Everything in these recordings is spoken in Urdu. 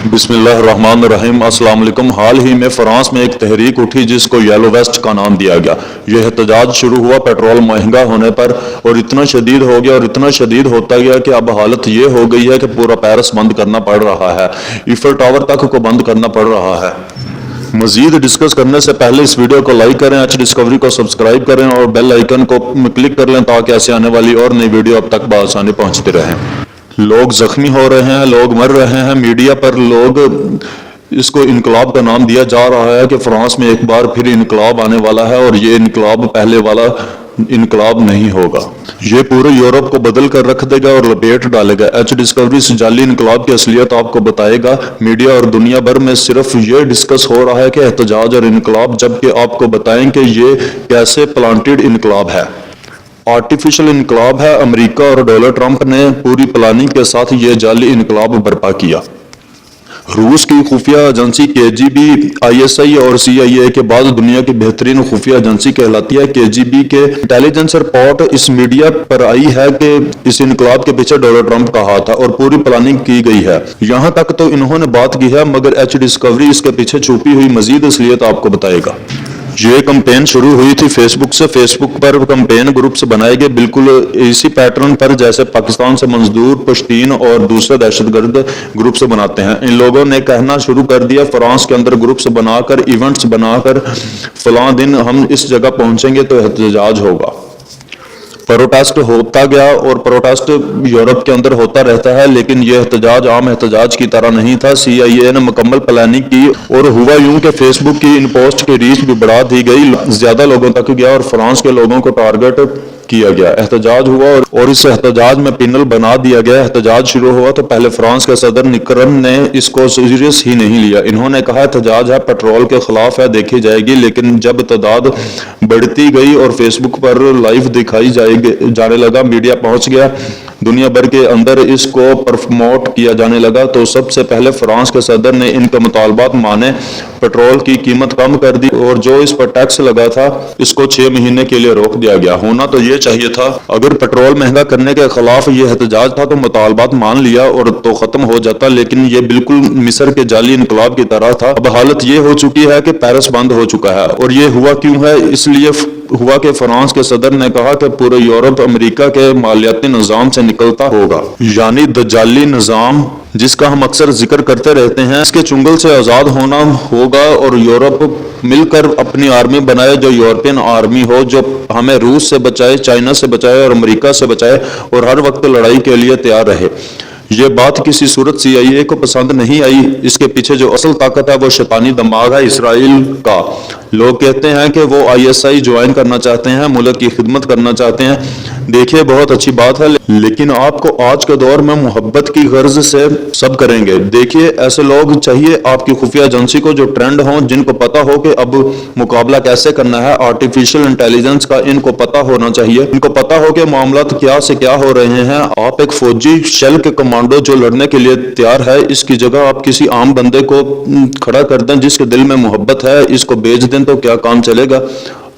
بسم اللہ الرحمن الرحیم۔ السلام علیکم۔ حال ہی میں فرانس میں ایک تحریک اٹھی جس کو یلو ویسٹ کا نام دیا گیا۔ یہ احتجاج شروع ہوا پیٹرول مہنگا ہونے پر اور اتنا شدید ہو گیا اور اتنا شدید ہوتا گیا کہ اب حالت یہ ہو گئی ہے کہ پورا پیرس بند کرنا پڑ رہا ہے، ایفل ٹاور تک کو بند کرنا پڑ رہا ہے۔ مزید ڈسکس کرنے سے پہلے اس ویڈیو کو لائک کریں، ایچ ڈسکوری کو سبسکرائب کریں اور بیل آئیکن کو کلک کر لیں تاکہ ایسے آنے والی اور نئی ویڈیو اب تک بآسانی پہنچتے رہیں۔ لوگ زخمی ہو رہے ہیں، لوگ مر رہے ہیں، میڈیا پر لوگ اس کو انقلاب کا نام دیا جا رہا ہے کہ فرانس میں ایک بار پھر انقلاب آنے والا ہے اور یہ انقلاب پہلے والا انقلاب نہیں ہوگا، یہ پورے یورپ کو بدل کر رکھ دے گا اور لپیٹ ڈالے گا۔ ایچ ڈسکوری اس جعلی انقلاب کی اصلیت آپ کو بتائے گا۔ میڈیا اور دنیا بھر میں صرف یہ ڈسکس ہو رہا ہے کہ احتجاج اور انقلاب، جبکہ آپ کو بتائیں کہ یہ کیسے پلانٹڈ انقلاب ہے، آرٹیفیشل انقلاب ہے۔ امریکہ اور ڈونلڈ ٹرمپ نے پوری پلاننگ کے ساتھ یہ جعلی انقلاب برپا کیا۔ روس کی خفیہ ایجنسی KGB ISI اور CIA کے بعد دنیا کی بہترین خفیہ ایجنسی کہلاتی ہے۔ KGB کے انٹیلیجنس رپورٹ اس میڈیا پر آئی ہے کہ اس انقلاب کے پیچھے ڈونلڈ ٹرمپ کا ہاتھ ہے اور پوری پلاننگ کی گئی ہے۔ یہاں تک تو انہوں نے بات کی ہے، مگر ایچ ڈسکوری اس کے پیچھے چھپی ہوئی مزید اصلیت آپ کو بتائے گا۔ یہ کمپین شروع ہوئی تھی فیس بک سے۔ فیس بک پر کمپین گروپس بنائے گئے بالکل اسی پیٹرن پر جیسے پاکستان سے مزدور، پشتین اور دوسرے دہشت گرد گروپس بناتے ہیں۔ ان لوگوں نے کہنا شروع کر دیا فرانس کے اندر گروپس بنا کر، ایونٹس بنا کر، فلاں دن ہم اس جگہ پہنچیں گے تو احتجاج ہوگا۔ پروٹیسٹ ہوتا گیا اور پروٹیسٹ یورپ کے اندر ہوتا رہتا ہے، لیکن یہ احتجاج عام احتجاج کی طرح نہیں تھا۔ CIA نے مکمل پلاننگ کی اور ہوا یوں کہ فیس بک کی ان پوسٹ کی ریچ بھی بڑھا دی گئی، زیادہ لوگوں تک گیا اور فرانس کے لوگوں کو ٹارگٹ کیا گیا۔ احتجاج ہوا اور اس احتجاج میں پینل بنا دیا گیا۔ احتجاج شروع ہوا تو پہلے فرانس کے صدر نکرن نے اس کو سیریس ہی نہیں لیا۔ انہوں نے کہا احتجاج ہے، پیٹرول کے خلاف ہے، دیکھی جائے گی۔ لیکن جب تعداد بڑھتی گئی اور فیس بک پر لائیو دکھائی جانے لگا، میڈیا پہنچ گیا، دنیا بھر کے اندر اس کو پرموٹ کیا جانے لگا، تو سب سے پہلے فرانس کے صدر نے ان کے مطالبات مانے، پیٹرول کی قیمت کم کر دی اور جو اس پر ٹیکس لگا تھا اس کو 6 مہینے کے لیے روک دیا گیا۔ ہونا تو یہ چاہیے تھا، اگر پیٹرول مہنگا کرنے کے خلاف یہ احتجاج تھا تو مطالبات مان لیا اور تو ختم ہو جاتا، لیکن یہ بالکل مصر کے جعلی انقلاب کی طرح تھا۔ اب حالت یہ ہو چکی ہے کہ پیرس بند ہو چکا ہے، اور یہ ہوا کیوں ہے؟ اس لیے ہوا کہ فرانس کے صدر نے کہا کہ پورے یورپ امریکہ کے مالیاتی نظام سے نکلتا ہوگا، یعنی دجالی نظام جس کا ہم اکثر ذکر کرتے رہتے ہیں، اس کے چنگل سے آزاد ہونا ہوگا اور یورپ مل کر اپنی آرمی بنائے جو یورپین آرمی ہو، جو ہمیں روس سے بچائے، چائنا سے بچائے اور امریکہ سے بچائے اور ہر وقت لڑائی کے لیے تیار رہے۔ یہ بات کسی صورت CIA کو پسند نہیں آئی۔ اس کے پیچھے جو اصل طاقت ہے وہ شیطانی دماغ ہے اسرائیل کا۔ لوگ کہتے ہیں کہ وہ ISI جوائن کرنا چاہتے ہیں، ملک کی خدمت کرنا چاہتے ہیں۔ دیکھیے بہت اچھی بات ہے، لیکن آپ کو آج کے دور میں محبت کی غرض سے سب کریں گے۔ دیکھیے ایسے لوگ چاہیے آپ کی خفیہ ایجنسی کو جو ٹرینڈ ہوں، جن کو پتا ہو کہ اب مقابلہ کیسے کرنا ہے، آرٹیفیشل انٹیلیجنس کا ان کو پتا ہونا چاہیے، ان کو پتا ہو کہ معاملات کیا سے کیا ہو رہے ہیں۔ آپ ایک فوجی شیل کے کمانڈو جو لڑنے کے لیے تیار ہے، اس کی جگہ آپ کسی عام بندے کو کھڑا کر دیں جس کے دل میں محبت ہے، اس کو بیچ دیں تو کیا کام چلے گا؟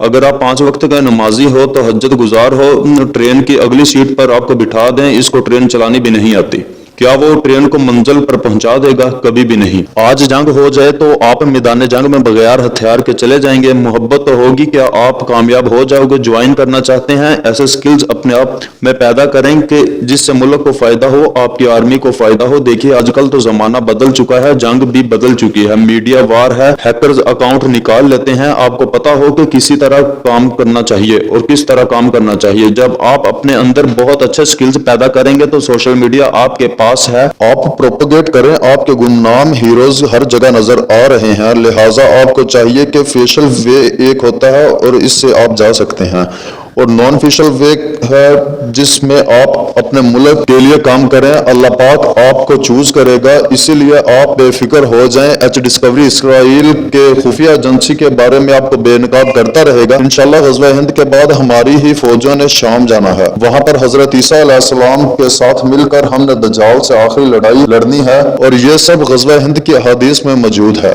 اگر آپ 5 وقت کا نمازی ہو، تو تہجد گزار ہو، ٹرین کی اگلی سیٹ پر آپ کو بٹھا دیں، اس کو ٹرین چلانی بھی نہیں آتی، کیا وہ ٹرین کو منزل پر پہنچا دے گا؟ کبھی بھی نہیں۔ آج جنگ ہو جائے تو آپ میدان جنگ میں بغیر ہتھیار کے چلے جائیں گے۔ محبت تو ہوگی، کیا آپ کامیاب ہو جاؤ گے؟ جوائن کرنا چاہتے ہیں؟ ایسے سکلز اپنے آپ میں پیدا کریں کہ جس سے ملک کو فائدہ ہو، آپ کی آرمی کو فائدہ ہو۔ دیکھیے آج کل تو زمانہ بدل چکا ہے، جنگ بھی بدل چکی ہے، میڈیا وار ہے، ہیکرز اکاؤنٹ نکال لیتے ہیں۔ آپ کو پتا ہو کہ کسی طرح کام کرنا چاہیے اور کس طرح کام کرنا چاہیے۔ جب آپ اپنے اندر بہت اچھے سکلز پیدا کریں گے تو سوشل میڈیا آپ کے پاس ہے، آپ پروپیگیٹ کریں۔ آپ کے گمنام ہیروز ہر جگہ نظر آ رہے ہیں، لہٰذا آپ کو چاہیے کہ فیشل وے ایک ہوتا ہے اور اس سے آپ جا سکتے ہیں، اور نان فیشل وے ہے جس میں آپ اپنے ملک کے لیے کام کریں۔ اللہ پاک آپ کو چوز کرے گا، اسی لیے آپ بے فکر ہو جائیں۔ ایچ ڈسکوری اسرائیل کے خفیہ ایجنسی کے بارے میں آپ کو بے نقاب کرتا رہے گا۔ انشاءاللہ غزوہ ہند کے بعد ہماری ہی فوجوں نے شام جانا ہے، وہاں پر حضرت عیسیٰ علیہ السلام کے ساتھ مل کر ہم نے دجال سے آخری لڑائی لڑنی ہے، اور یہ سب غزوہ ہند کی احادیث میں موجود ہے۔